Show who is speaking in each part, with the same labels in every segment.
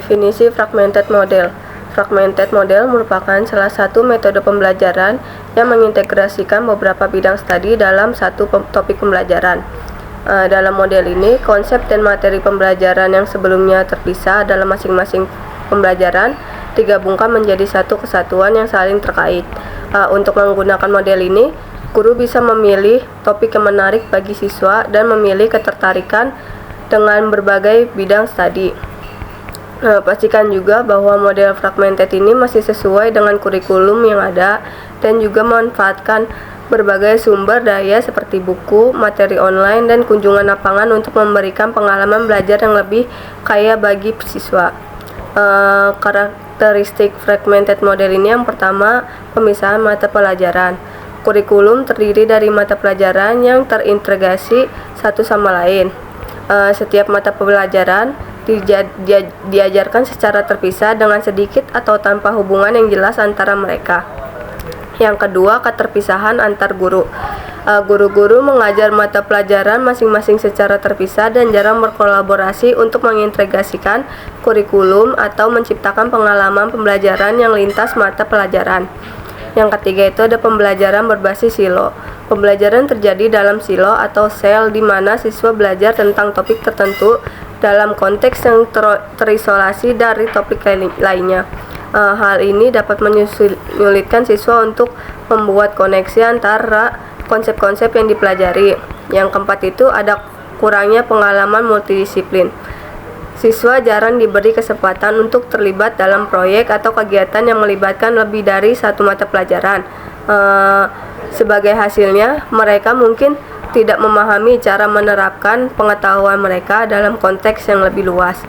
Speaker 1: Definisi fragmented model. Fragmented model merupakan salah satu metode pembelajaran yang mengintegrasikan beberapa bidang studi dalam satu topik pembelajaran. Dalam model ini, konsep dan materi pembelajaran yang sebelumnya terpisah dalam masing-masing pembelajaran digabungkan menjadi satu kesatuan yang saling terkait. Untuk menggunakan model ini, guru bisa memilih topik yang menarik bagi siswa dan memilih ketertarikan dengan berbagai bidang studi. Pastikan juga bahwa model fragmented ini masih sesuai dengan kurikulum yang ada dan juga memanfaatkan berbagai sumber daya seperti buku, materi online, dan kunjungan lapangan untuk memberikan pengalaman belajar yang lebih kaya bagi siswa. Karakteristik fragmented model ini yang pertama, pemisahan mata pelajaran. Kurikulum terdiri dari mata pelajaran yang terintegrasi satu sama lain. Setiap mata pelajaran diajarkan secara terpisah dengan sedikit atau tanpa hubungan yang jelas antara mereka. Yang kedua, keterpisahan antar guru. Guru-guru mengajar mata pelajaran masing-masing secara terpisah dan jarang berkolaborasi untuk mengintegrasikan kurikulum atau menciptakan pengalaman pembelajaran yang lintas mata pelajaran. Yang ketiga itu ada pembelajaran berbasis silo. Pembelajaran terjadi dalam silo atau sel di mana siswa belajar tentang topik tertentu dalam konteks yang terisolasi dari topik lainnya. Hal ini dapat menyulitkan siswa untuk membuat koneksi antara konsep-konsep yang dipelajari. Yang keempat itu ada kurangnya pengalaman multidisiplin. Siswa jarang diberi kesempatan untuk terlibat dalam proyek atau kegiatan yang melibatkan lebih dari satu mata pelajaran. Sebagai hasilnya, mereka mungkin tidak memahami cara menerapkan pengetahuan mereka dalam konteks yang lebih luas.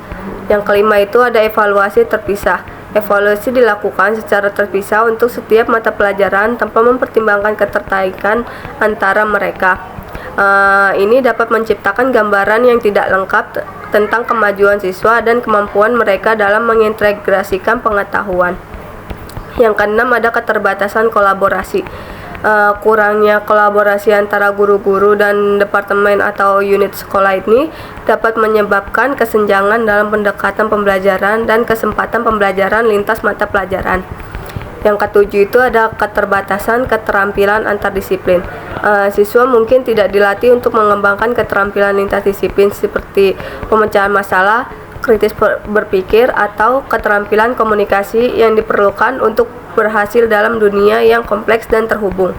Speaker 1: Yang kelima itu ada evaluasi terpisah. Evaluasi dilakukan secara terpisah untuk setiap mata pelajaran tanpa mempertimbangkan ketertarikan antara mereka. Ini dapat menciptakan gambaran yang tidak lengkap tentang kemajuan siswa dan kemampuan mereka dalam mengintegrasikan pengetahuan. Yang keenam ada keterbatasan kolaborasi. Kurangnya kolaborasi antara guru-guru dan departemen atau unit sekolah ini dapat menyebabkan kesenjangan dalam pendekatan pembelajaran dan kesempatan pembelajaran lintas mata pelajaran. Yang ketujuh itu ada keterbatasan keterampilan antar disiplin. Siswa mungkin tidak dilatih untuk mengembangkan keterampilan lintas disiplin seperti pemecahan masalah, kritis berpikir, atau keterampilan komunikasi yang diperlukan untuk berhasil dalam dunia yang kompleks dan terhubung.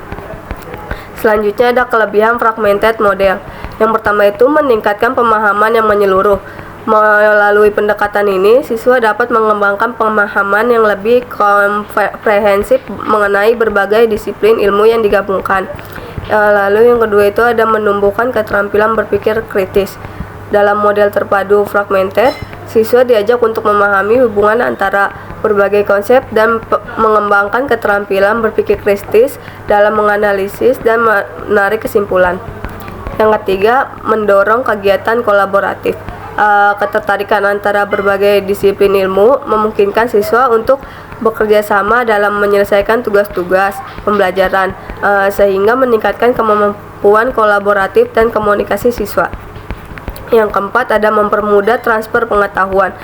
Speaker 1: Selanjutnya ada kelebihan fragmented model. Yang pertama itu meningkatkan pemahaman yang menyeluruh. Melalui pendekatan ini, siswa dapat mengembangkan pemahaman yang lebih komprehensif mengenai berbagai disiplin ilmu yang digabungkan. Lalu yang kedua itu ada menumbuhkan keterampilan berpikir kritis. Dalam model terpadu fragmented, siswa diajak untuk memahami hubungan antara berbagai konsep dan mengembangkan keterampilan berpikir kritis dalam menganalisis dan menarik kesimpulan. Yang ketiga, mendorong kegiatan kolaboratif. Ketertarikan antara berbagai disiplin ilmu memungkinkan siswa untuk bekerja sama dalam menyelesaikan tugas-tugas pembelajaran, sehingga meningkatkan kemampuan kolaboratif dan komunikasi siswa. Yang keempat ada mempermudah transfer pengetahuan.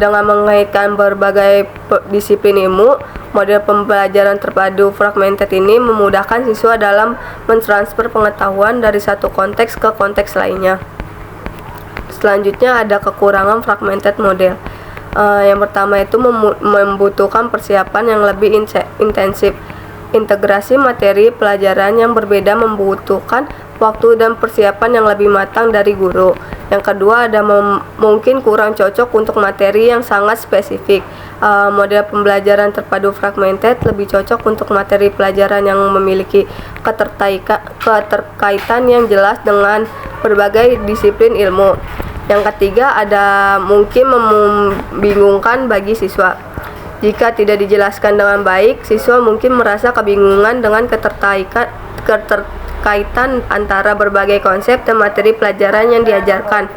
Speaker 1: Dengan mengaitkan berbagai disiplin ilmu, model pembelajaran terpadu fragmented ini memudahkan siswa dalam mentransfer pengetahuan dari satu konteks ke konteks lainnya. Selanjutnya ada kekurangan fragmented model. Yang pertama itu membutuhkan persiapan yang lebih intensif. Integrasi materi pelajaran yang berbeda membutuhkan waktu dan persiapan yang lebih matang dari guru. Yang kedua ada mungkin kurang cocok untuk materi yang sangat spesifik. Model pembelajaran terpadu fragmented lebih cocok untuk materi pelajaran yang memiliki keterkaitan yang jelas dengan berbagai disiplin ilmu. Yang ketiga ada mungkin membingungkan bagi siswa. Jika tidak dijelaskan dengan baik, siswa mungkin merasa kebingungan dengan keterkaitan antara berbagai konsep dan materi pelajaran yang diajarkan.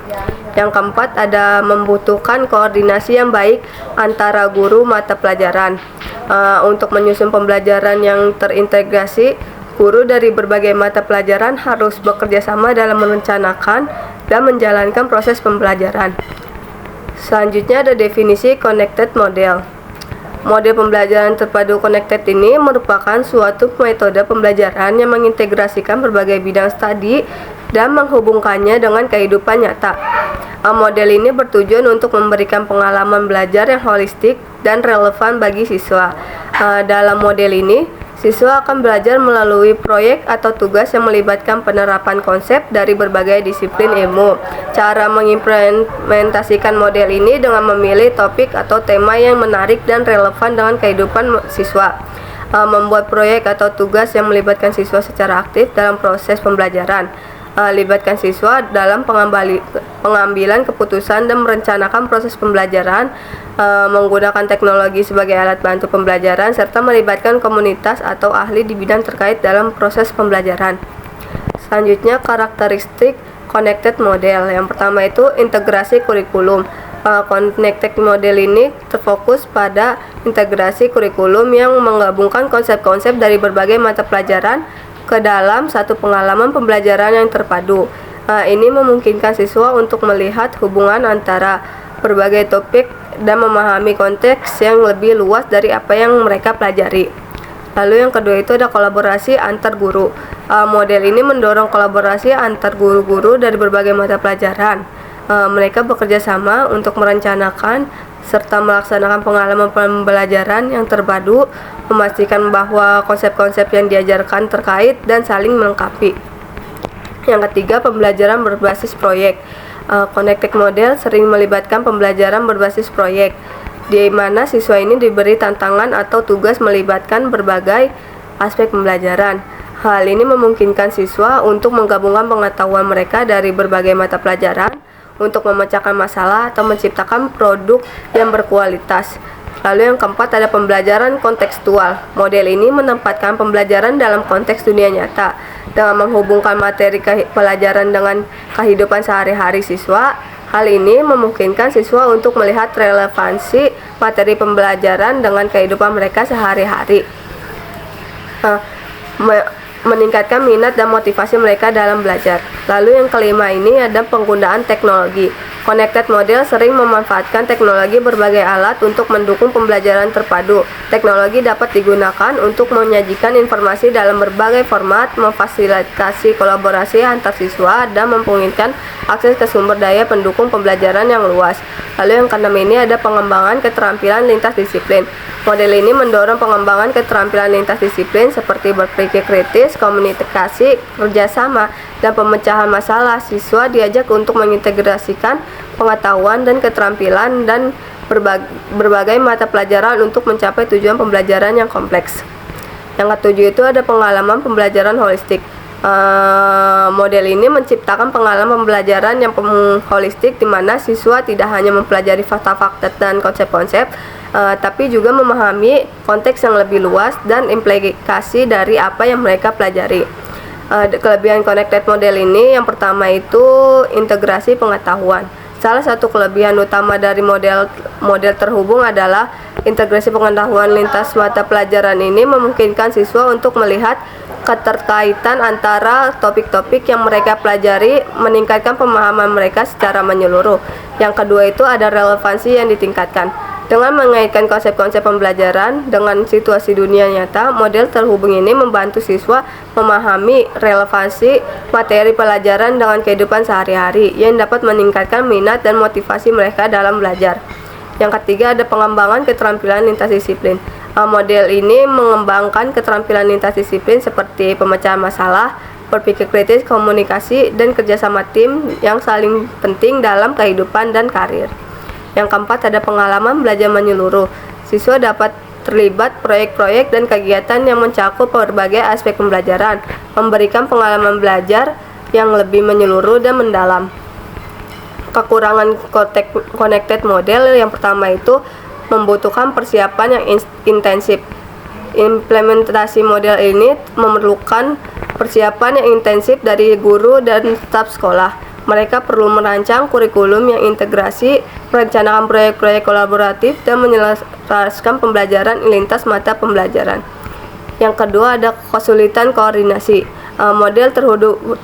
Speaker 1: Yang keempat ada membutuhkan koordinasi yang baik antara guru mata pelajaran. Untuk menyusun pembelajaran yang terintegrasi, guru dari berbagai mata pelajaran harus bekerja sama dalam merencanakan dan menjalankan proses pembelajaran. Selanjutnya ada definisi connected model. Model pembelajaran terpadu connected ini merupakan suatu metode pembelajaran yang mengintegrasikan berbagai bidang studi dan menghubungkannya dengan kehidupan nyata. Model ini bertujuan untuk memberikan pengalaman belajar yang holistik dan relevan bagi siswa. Dalam model ini, siswa akan belajar melalui proyek atau tugas yang melibatkan penerapan konsep dari berbagai disiplin ilmu. Cara mengimplementasikan model ini dengan memilih topik atau tema yang menarik dan relevan dengan kehidupan siswa. Membuat proyek atau tugas yang melibatkan siswa secara aktif dalam proses pembelajaran. Libatkan siswa dalam pengambilan keputusan dan merencanakan proses pembelajaran, menggunakan teknologi sebagai alat bantu pembelajaran, serta melibatkan komunitas atau ahli di bidang terkait dalam proses pembelajaran. Selanjutnya, karakteristik connected model. Yang pertama itu integrasi kurikulum. Connected model ini terfokus pada integrasi kurikulum yang menggabungkan konsep-konsep dari berbagai mata pelajaran ke dalam satu pengalaman pembelajaran yang terpadu. Ini memungkinkan siswa untuk melihat hubungan antara berbagai topik dan memahami konteks yang lebih luas dari apa yang mereka pelajari. Lalu yang kedua itu ada kolaborasi antar guru. Model ini mendorong kolaborasi antar guru-guru dari berbagai mata pelajaran. Mereka bekerja sama untuk merencanakan serta melaksanakan pengalaman pembelajaran yang terpadu, memastikan bahwa konsep-konsep yang diajarkan terkait dan saling melengkapi. Yang ketiga, pembelajaran berbasis proyek. Connected model sering melibatkan pembelajaran berbasis proyek, di mana siswa ini diberi tantangan atau tugas melibatkan berbagai aspek pembelajaran. Hal ini memungkinkan siswa untuk menggabungkan pengetahuan mereka dari berbagai mata pelajaran untuk memecahkan masalah atau menciptakan produk yang berkualitas. Lalu yang keempat ada pembelajaran kontekstual. Model ini menempatkan pembelajaran dalam konteks dunia nyata dengan menghubungkan materi pelajaran dengan kehidupan sehari-hari siswa. Hal ini memungkinkan siswa untuk melihat relevansi materi pembelajaran dengan kehidupan mereka sehari-hari. Meningkatkan minat dan motivasi mereka dalam belajar. Lalu yang kelima ini ada penggunaan teknologi. Connected model sering memanfaatkan teknologi berbagai alat untuk mendukung pembelajaran terpadu. Teknologi dapat digunakan untuk menyajikan informasi dalam berbagai format, memfasilitasi kolaborasi antar siswa, dan memungkinkan akses ke sumber daya pendukung pembelajaran yang luas. Lalu yang keenam ini ada pengembangan keterampilan lintas disiplin. Model ini mendorong pengembangan keterampilan lintas disiplin seperti berpikir kritis, komunikasi, kerjasama, dan pemecahan masalah. Siswa diajak untuk mengintegrasikan pengetahuan dan keterampilan dan berbagai mata pelajaran untuk mencapai tujuan pembelajaran yang kompleks. Yang ketujuh itu ada pengalaman pembelajaran holistik. Model ini menciptakan pengalaman pembelajaran yang holistik di mana siswa tidak hanya mempelajari fakta-fakta dan konsep-konsep, tapi juga memahami konteks yang lebih luas dan implikasi dari apa yang mereka pelajari. Kelebihan connected model ini yang pertama itu integrasi pengetahuan. Salah satu kelebihan utama dari model terhubung adalah integrasi pengetahuan lintas mata pelajaran ini memungkinkan siswa untuk melihat keterkaitan antara topik-topik yang mereka pelajari, meningkatkan pemahaman mereka secara menyeluruh. Yang kedua itu ada relevansi yang ditingkatkan. Dengan mengaitkan konsep-konsep pembelajaran dengan situasi dunia nyata, model terhubung ini membantu siswa memahami relevansi materi pelajaran dengan kehidupan sehari-hari yang dapat meningkatkan minat dan motivasi mereka dalam belajar. Yang ketiga ada pengembangan keterampilan lintas disiplin. Model ini mengembangkan keterampilan lintas disiplin seperti pemecahan masalah, berpikir kritis, komunikasi, dan kerjasama tim yang saling penting dalam kehidupan dan karir. Yang keempat ada pengalaman belajar menyeluruh. Siswa dapat terlibat proyek-proyek dan kegiatan yang mencakup berbagai aspek pembelajaran, memberikan pengalaman belajar yang lebih menyeluruh dan mendalam. Kekurangan connected model yang pertama itu membutuhkan persiapan yang intensif. Implementasi model ini memerlukan persiapan yang intensif dari guru dan staf sekolah. Mereka perlu merancang kurikulum yang integrasi, merencanakan proyek-proyek kolaboratif, dan menyelaraskan pembelajaran lintas mata pembelajaran. Yang kedua ada kesulitan koordinasi. Model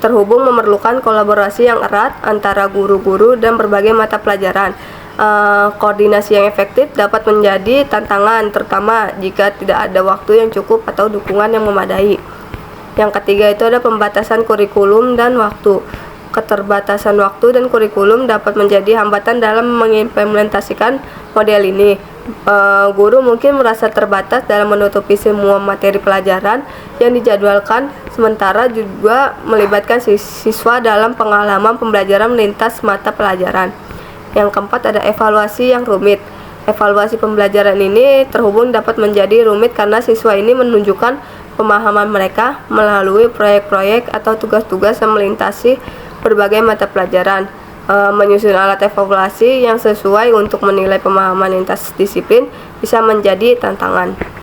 Speaker 1: terhubung memerlukan kolaborasi yang erat antara guru-guru dan berbagai mata pelajaran. Koordinasi yang efektif dapat menjadi tantangan, terutama jika tidak ada waktu yang cukup atau dukungan yang memadai. Yang ketiga itu ada pembatasan kurikulum dan waktu. Keterbatasan waktu dan kurikulum dapat menjadi hambatan dalam mengimplementasikan model ini. Guru mungkin merasa terbatas dalam menutupi semua materi pelajaran yang dijadwalkan, sementara juga melibatkan siswa dalam pengalaman pembelajaran lintas mata pelajaran. Yang keempat ada evaluasi yang rumit. Evaluasi pembelajaran ini terhubung dapat menjadi rumit karena siswa ini menunjukkan pemahaman mereka melalui proyek-proyek atau tugas-tugas yang melintasi berbagai mata pelajaran. Menyusun alat evaluasi yang sesuai untuk menilai pemahaman lintas disiplin bisa menjadi tantangan.